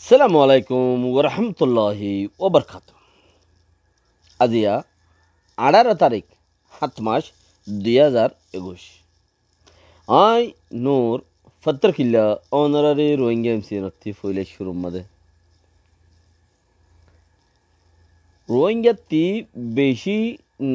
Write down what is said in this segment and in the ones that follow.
সালামু আলাইকুম ওরহমতুল্লাহি ওবরকাত। আজিয়া 18 তারিখ 7 মাস 2021। আই নূর ফত্রকিল্লা অনারারি রোহিঙ্গা এমসি নথি ফইলে শুরুর মাঝে রোহিঙ্গাতি বেশি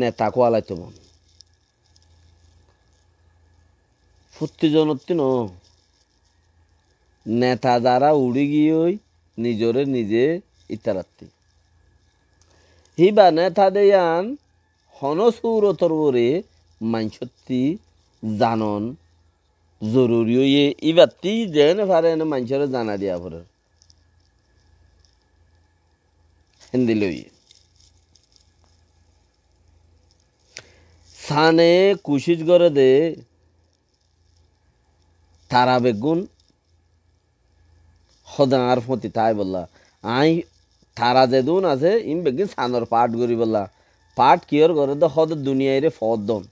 নেতা কোয়ালাইতো মন ফুত্তিজনতি ন নেতা যারা উড়ি গিয়ে নিজরে নিজে ইতারাত্তি হিবা নেতা দেয়ান হনসৌরতর ওরে মানসত্তি জানন জরুরি ইয়ে ইবাত্তি যেন পারে মানুষের জানা দিয়া পরে হিন্দি লই সানে কুশিস করে দে তারা বেগুন সদার ফতি তাই বললা আই তারা যেদুন আছে ইম বেগিন সানর পাঠ করি বললা পাঠ কিয়র করে দে হদ দুনিয়ায় রে ফদ দন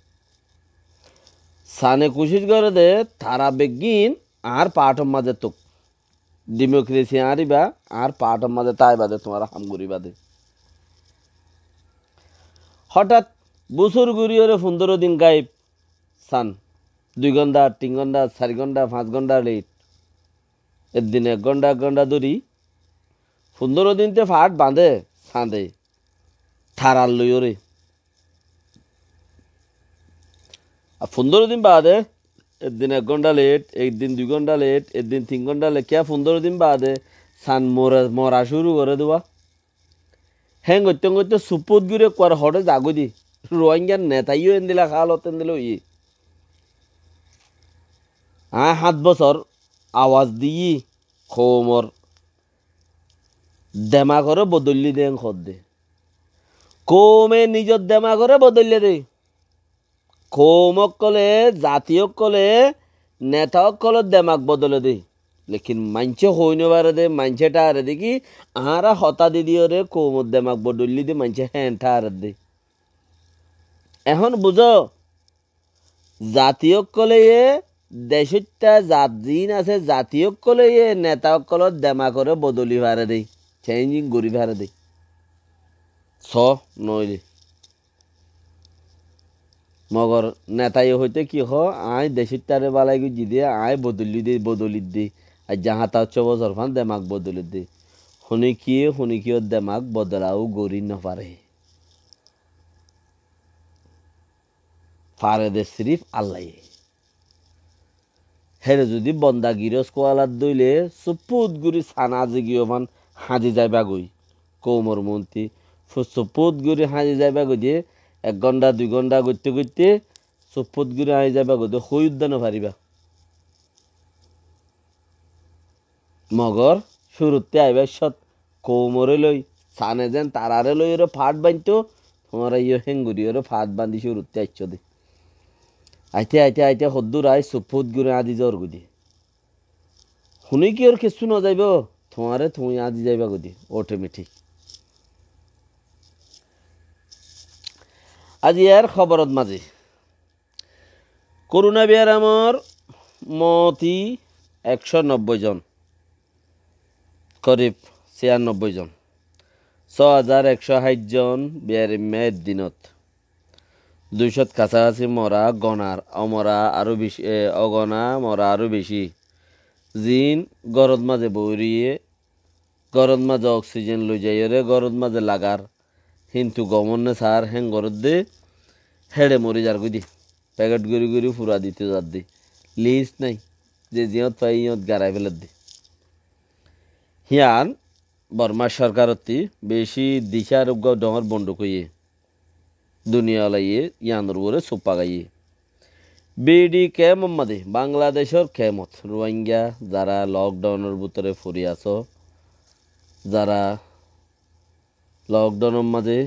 সানে কুশিস করে দে তারা বেগিন আর পাঠর মাঝে তো ডেমোক্রেসি আরিবা আর পাঠর মাঝে তাই বাদে তোমার হাম করি বাদে হঠাৎ বছর ঘুরিয়ে 15 দিন গাইব সান 2 ঘন্টা 3 ঘন্টা 4 ঘন্টা 5 ঘন্টা লেট একদিন 1 ঘন্টা 1 ঘন্টা ধরি 15 দিনতে ফাট বাঁধে সাঁদে থারার লইরে আর 15 দিন বাদে একদিন 1 ঘন্টা লেট একদিন 2 ঘন্টা লেট একদিন 3 ঘন্টা লেট কে 15 দিন বাদে সান মরা শুরু করে দেওয়া হ্যাঁ করতে করতে সুপত ঘুরে কর হটে জাগো দি রোহিঙ্গার নেতাইও এন দিলা খাল তেন দিল 7 বছর আওয়াজ দিই খোমর দেমা করে বদলি দেন খদ দে কমে নিজের দেমা করে বদলিয়ে দে কৌমক কলে জাতীয় কলে নেতাক কলে দেমাক বদলে দে লেকিন মাঞ্চে হইন বারে দে মাঞ্চেটা আরে দেখি আহারা হতা দিদিও রে কৌমর দেমাক বদলি দে মাঞ্চে হ্যাঁটা আরে দে এখন বুঝো জাতীয় কলে দেশটা জাত জিন আছে জাতীয় কলে নেতাক কলত দেমা করে বদলি ভারে দে চেঞ্জিং করি ভারে দে ছ নইলে মগর নেতাই হইতে কি হ আয় দেশের তারে বালাই গুজি দিয়ে আয় বদলি দে আর যাহা তা 6 বছর ফান দেমাক বদলি দে শুনিকিও দেমাক বদলাও গড়ি নপারে পারে দে সিরিফ আল্লাহ হেরে যদি বন্দা গিরস কোয়ালার দইলে সুপুত গুড়ি ছানা জিগিও মান হাজি যাইবা গই কৌমর মন্ত্রী সুপুত গুড়ি হাজি যাইবা গই দিয়ে 1 ঘন্টা 2 ঘন্টা করতে করতে সুপুত গুড়ি হাজি যাইবা গই দিয়ে হই উদ্যানও পারিবা মগর শুরুতে আইবা সত কৌমরে লই ছানে যেন তারারে লই ওরে ফাট বাঁধতো তোমার ইয়ে হেঙ্গুরি ওরে ফাট বান্ধি শুরুতে আইছ দে আইতে আইতে আইতে হদ্দুর আই সুপুত গুড়ি আদি জ্বর গুদি শুনি কি ওর কিছু না যাইব তোমারে তুমি আদি যাইবা গুদি অটোমেটিক আজি ইয়ার খবরত মাঝে করোনা বেয়ারামর মতি 190 জন করিব 96 জন 6160 জন বেয়ারিমের দিনত 200 কাছাকাছি মরা গনার অমরা আরো বেশি অগনা মরা আরো বেশি জিন গরদ মাঝে বৌরিয়ে গরদ মাঝে অক্সিজেন লই যাইরে গরদ মাঝে লাগার কিন্তু গমনে সার হ্যাং গরদ দে হেড়ে মরি যার গুদি প্যাকেট গুড়ি গুড়ি ফুরা দিতে যার দি লিস্ট নাই যে জিয়ত পাই ইয়ত গাড়াই ফেলে দি হিয়ান বর্মা সরকারতি বেশি দিশার ডর বন্ধ কইয়ে দুনিয়া লাইয়ে ইয়ানোর উপরে সোপা গাইয়ে বিডি কে মোহাম্মদে বাংলাদেশের কেমত রোহিঙ্গা যারা লকডাউনের ভিতরে ফুরি আছো যারা লকডাউনের মাঝে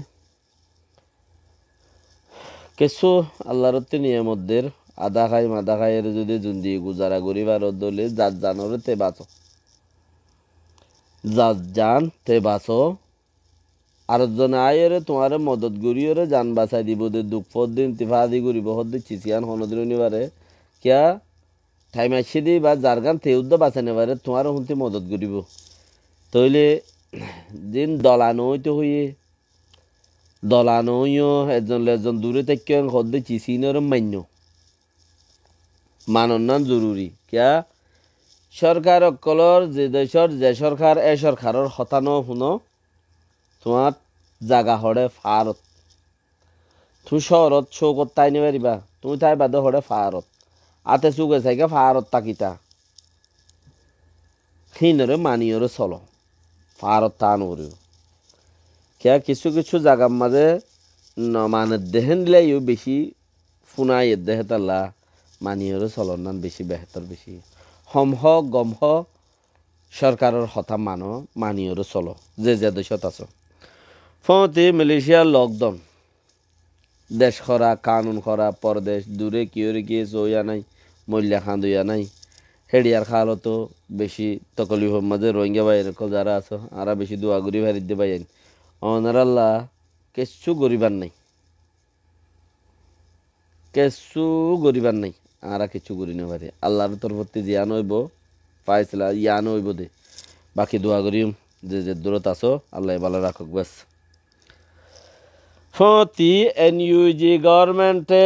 কিছু আল্লাহরতে নিয়মদের আধা খাই মাদা খাইয়ের যদি জুন্দি গুজারা করিবার দলে যার জানরে তে বাঁচো যার জান তে বাঁচো আর জন আয়ের তোমার মদত গড়িয়ে যান বাঁচাই দিব দে দুঃখ দিন তিফাদি করিব হদ চিচিয়ান হনদিন নিবারে কিয়া ঠাইম আসি দি বা যার গান তেউদ্দ বাঁচাই নেবারে তোমার হুঁতি মদত করিব তইলে দিন দলানো হইতে হইয়ে দলানোইও এজন দূরে থেকে হদ্দে চিসিনের মান্য মানন জরুরি কিয়া সরকার অকলর যে সরকার এ সরকারের হতানো শুনো তোমার জাগা হরে ফারত তুমি শহরত চৌকত তাই নি পারিবা তুমি তাই বাদে হরে ফারত আতে চুকে চাইকে ফারত তাকিতা হিনরে মানিয়রে চলো ফারত টান করিও কিয়া কিছু কিছু জাগার মাঝে মানে দেহেন দিলেও বেশি ফুনাই দেহে তাল্লা মানিয়রে চলন নান বেশি বেহতর বেশি হমহ গমহ সরকারের হতা মানিয়রে চলো যে দেশত আছো ফতে মালয়েশিয়ার লকডাউন দেশ খরা কানুন খরা পরদেশ দূরে কিয়রে গিয়ে চইয়া নাই মল্যা খাঁদইয়া নাই হেডিয়ার খালতো বেশি তকলিফের মাঝে রোহিঙ্গা বাইর যারা আছো আরা বেশি দোয়া গরি ভারি দিয়ে বাইন অনারাল্লাহ কেসু গরিবার নাই কেসু গরিবার নাই আরা কিছু করি না পারে আল্লাহর তরফতে জিয়ান হইব পাইছিলা ইয়ান হইব দে বাকি দোয়া করিম যে দূরত আছো আল্লাহ ভালো রাখুক বাস ফতি এনইউজি গভর্নমেন্টে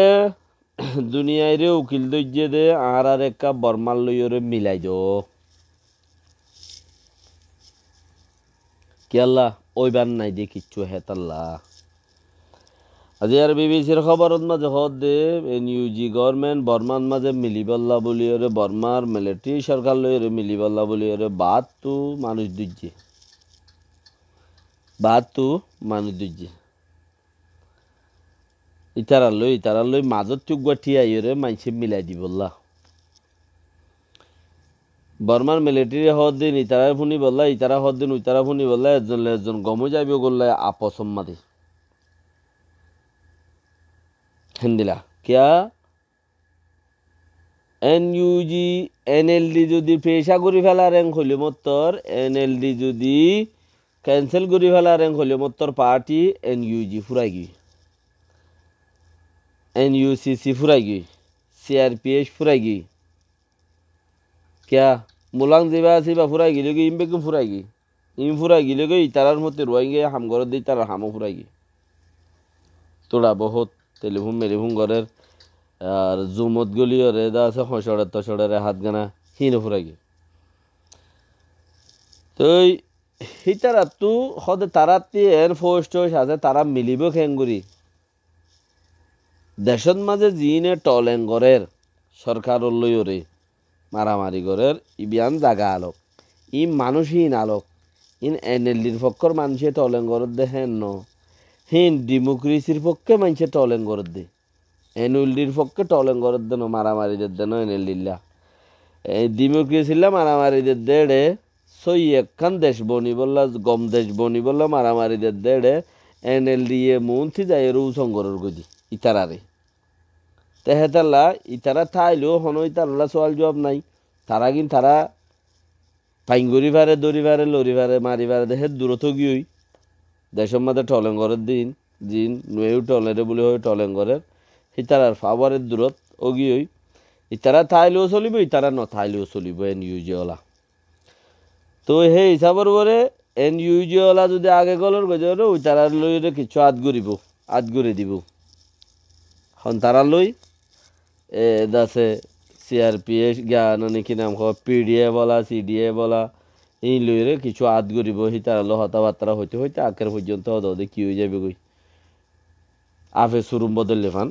দুনিয়ায় রে উকিল দইজে দে আর একটা বর্মাল লইরে মিলাই দো কি আল্লাহ ওইবার নাই দে কিচ্ছু হেতাল্লাহ আজি আর বিবিসির খবরত মাঝে হদ দে এনইউজি গভর্নমেন্ট বর্মার মাঝে মিলিবাল্লা বলিয়রে বর্মার মিলিটারি সরকার লইরে মিলিবাল্লা বলিয়রে বাদ তু মানুষ দুজে ইতারা লই মাজত টুকুয়া ঠিয়াইরে মাইসে মিলাই দিবল্লা বর্মার মিলিটারি হদ দিন ইতারা শুনি বললা ইতারা হদ দিন ইতারা শুনি বললা একজন গমো যাইব গল্লা আপসম মাদি হিন্দিলা কিয়া এনইউজি এনএলডি যদি পেশা করি ফেলা র্যাঙ্ক হইলে মত্তর এনএলডি যদি ক্যান্সেল করি ফেলা র্যাঙ্ক হইলে মত্তর পার্টি এনইউজি ফুরাই গই এনইউসিসি ফুরাই গই সিআরপিএস ফুরাই গই কিয়া মুলাং যেবা আছে ফুরাই গেলে ইমবেকে ফুরাই গই ফুরাই গেলে ইতারার মধ্যে রোহিঙ্গা হামগর দিই তারা হামও ফুরাই গই তোরা বহুত টেলিফোন মেলিফোন ঘরের আর জুমত গলি রে দা আছে হসড়ে তসড়ে হাত গানা হিনে ফুরাই গই তো হিতারা তু হদে তারাতি এর পোস্ট আছে তারা মিলিব খেঙ্গুরি দেশত মাঝে জিনে টলেঙ্গরের সরকার লইরে মারামারি গরের ইবিয়ান জাগা আলোক ই মানুষহীন আলোক ইন এনএলডির পক্ষর মানুষে টলেঙ্গর দেখেন ন হিন ডেমোক্রেসির পক্ষে মানুষে টলেঙ্গর দে এনএলডির পক্ষে টলেঙ্গর দেন মারামারি দেন এনএলডিল্লা এই ডেমোক্রেসিল্লা মারামারি দেড়ে সই একখান দেশ বনি বললা গম দেশ বনি বললা মারামারি দেড়ে এনএলডি এ মন্ত্রী যায় রৌ সংগরের গদি ইতারারে তেহেতাল্লা ইতারা থাইলেও হন ইতারা সওয়াল জবাব নাই তারা কিন্তু তারা পাইঙ্গরি ভারে দড়ি ভারে লরি ভারে মারি ভারে দেহে দূরত গিয়েই দেশের মধ্যে টলেঙ্গরের দিন জিন নুয়েও টলেরে বলে হয় টলেঙ্গরের ইতারার ফাওয়ারের দূরত ও গিয়েই ইতারা থাইলেও চলিব ইতারা নথাইলেও চলিব এনইউজিওলা তো সেই হিসাবের পরে এনইউজিওলা যদি আগে গলর গজর ওই তারা লইরে কিছু আত গড়ি দিব হন তারা লই দাসে সিআরপিএস জ্ঞান নাকি নাম পিডিএ বলা সিডিএ বলা এই লইরে কিছু আত গড়িব সি তারা লো হতাবার্তা হইতে হইতে আখের পর্যন্ত হদে কি হয়ে যাবে গই আফে চুরুম বদলে ফান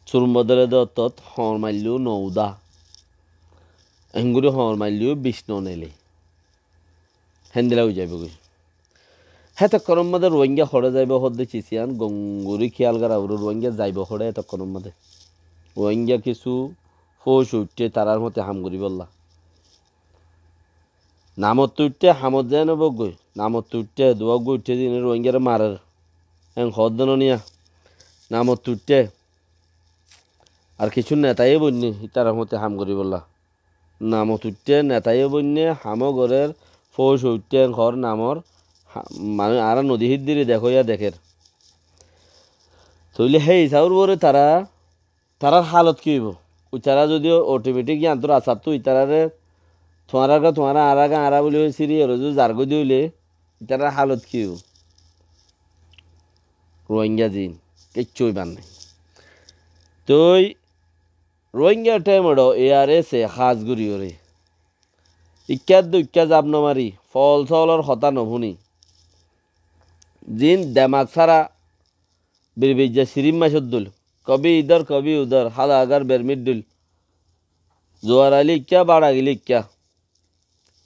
চুরুম বদলে দত্তত হর মারলিও নৌদা এঙ্গুরি হর মারলিও বিষ্ণু নেলে হেন্দিলা হয়ে যাবে গই হ্যাঁ তখন মধ্যে রোহিঙ্গা হরে যাইব হদে চিচিয়ান গঙ্গুরি খেয়াল করা রোহিঙ্গা যাইব হরে তখন মধ্যে রোহিঙ্গা কিছু ফৌস উঠতে তারার মতে হাম করি বললা নামত উঠতে হামত যায় না বগই নামত উঠতে দোয়া গই উঠতে দিন রোহিঙ্গারে মারার এং হদন নিয়া নামত উঠতে আর কিছু নেতাই বন্যে তারার মতে হাম করি বললা নামত উঠতে নেতাই বন্যে হাম ঘরের ফৌস উঠতে ঘর নামর মানে আর নদী হিদ্দিরে দেখো ইয়া দেখের তইলে সেই হিসাবের পরে তারার হালত কি হইব ওই তারা যদিও অটোমেটিক ইয়ান্তর আসার তো ইতারারে তোমারা আরাগা আরা বলে সিরি রোজু জারগো দিলে তারা হালত কি রোহিঙ্গা জিন কিচ্ছুই বান নাই তুই রোহিঙ্গা টাইমড়ো এআরএসে খাস গুড়ি ওরে ইক্কা যাব নমারি ফল চলর হতা নভুনি জিন দেমাগ সারা বিরবিজা সিরিম মাসুদ্দুল কবি উদর হালা আগার বেরমিদ্দুল জোয়ার আলি ইক্কা বাড়া গিলি ইক্কা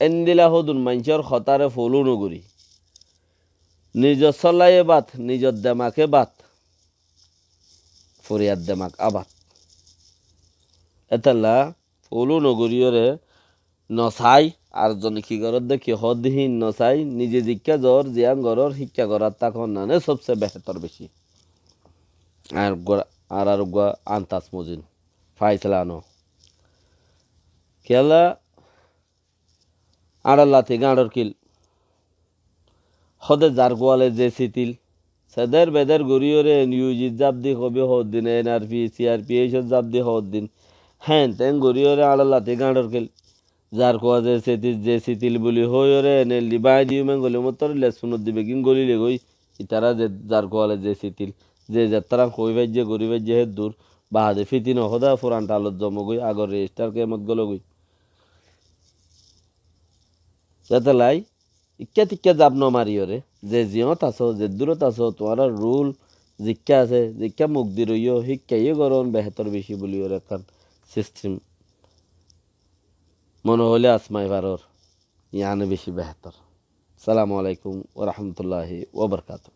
এন্দিলা হদুন মানুষের হতারে ফলু নগরী নিজর চলাইয়ে বাত নিজর দেমাকে বাত ফরিয়ার দেমাক আবাত এতালা ফলু নগরীয়রে নচাই আর জন কি গরত দেখি হদহীন নচাই নিজে জিজ্ঞা জ্বর জিয়াং গরর শিক্ষা করার তখন নানে সবচেয়ে বেহতর বেশি আর আন্তাস মজিন ফাইসলানো খেলা আড়াল্লাতে গাঁড়র কিল হদে যার গোয়ালে যে সিতিল সেদের বেদের গড়িয়রে নিউজিত জাপ দি কবি হদ দিন এনআরপি সিআরপি এইসব জাপ দি হদ দিন হ্যাঁ তেন গড়িয়রে আড়াল্লাতে গাঁড়র কিল যার কোয়া যে সিতিল বলি হইরে এনে লিবাই দিও মেন গলি মতর লেসুনত দিবে কিন গলিলে গই ইতারা যে যার কোয়ালে যে সিতিল যে যাত্রা কইবাই যে গরিবাই যে দূর বাহাদে ফিতিন হদা ফুরান টালত জম গই আগর রেজিস্টার কেমত গল গই যাতে লাই ইক্কা যাব নমারিয়রে যে জিয়ত আছো যে দূরত আছো তোমার রুল জিক্কা আছে জিক্কা মুখ দি রইও শিক্ষাইয়ে গরম বেহতর বেশি বলি ওর এখন সিস্টেম মনে হলে আসমাই ভারর ইয়ানে বেশি বেহতর। সালামু আলাইকুম ওয়া রাহমাতুল্লাহি ওয়া বারাকাতুহু।